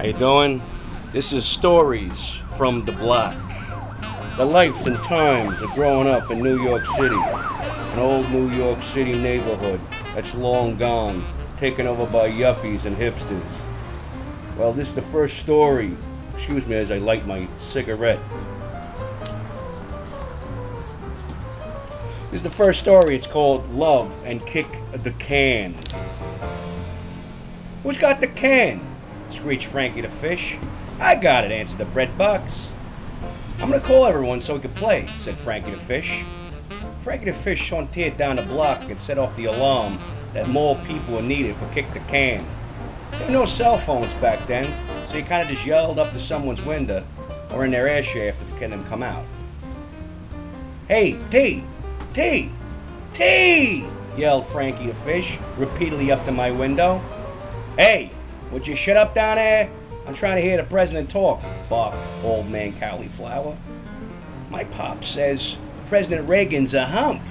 How you doing? This is Stories from the Block. The life and times of growing up in New York City. An old New York City neighborhood that's long gone, taken over by yuppies and hipsters. Well, this is the first story. Excuse me as I light my cigarette. This is the first story. It's called Love and Kick the Can. Who's got the can? Screeched Frankie the Fish. I got it, answered the bread box. I'm gonna call everyone so we can play, said Frankie the Fish. Frankie the Fish sauntered down the block and set off the alarm that more people were needed for Kick the Can. There were no cell phones back then, so you kind of just yelled up to someone's window or in their air shaft to get them come out. Hey, T! T! T! Yelled Frankie the Fish, repeatedly up to my window. Hey, would you shut up down there? I'm trying to hear the president talk, barked Old Man Cauliflower. My pop says President Reagan's a hump,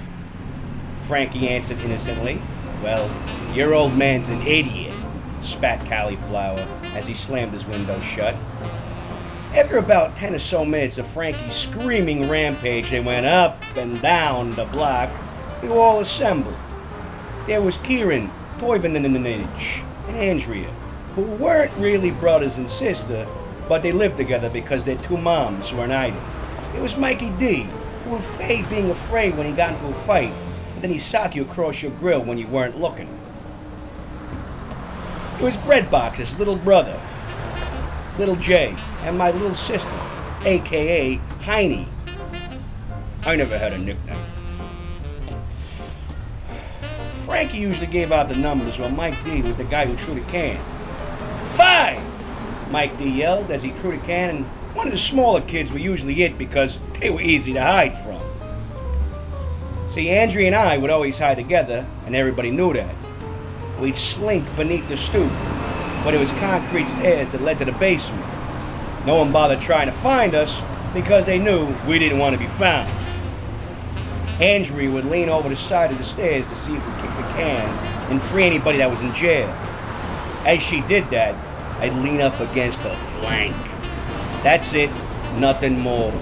Frankie answered innocently. Well, your old man's an idiot, spat Cauliflower as he slammed his window shut. After about 10 or so minutes of Frankie's screaming rampage, they went up and down the block. We were all assembled. There was Kieran, Toivonen, and Andrea, who weren't really brothers and sister, but they lived together because their two moms were an item. It was Mikey D, who would fake being afraid when he got into a fight, and then he'd sock you across your grill when you weren't looking. It was Breadbox's little brother, Little J, and my little sister, a.k.a. Heiny. I never had a nickname. Frankie usually gave out the numbers, while Mike D was the guy who threw the can. 5! Mike D yelled as he threw the can, and one of the smaller kids were usually it because they were easy to hide from. See, Andrea and I would always hide together, and everybody knew that. We'd slink beneath the stoop, but it was concrete stairs that led to the basement. No one bothered trying to find us because they knew we didn't want to be found. Andrea would lean over the side of the stairs to see if we kicked the can and free anybody that was in jail. As she did that, I'd lean up against her flank. That's it, nothing more.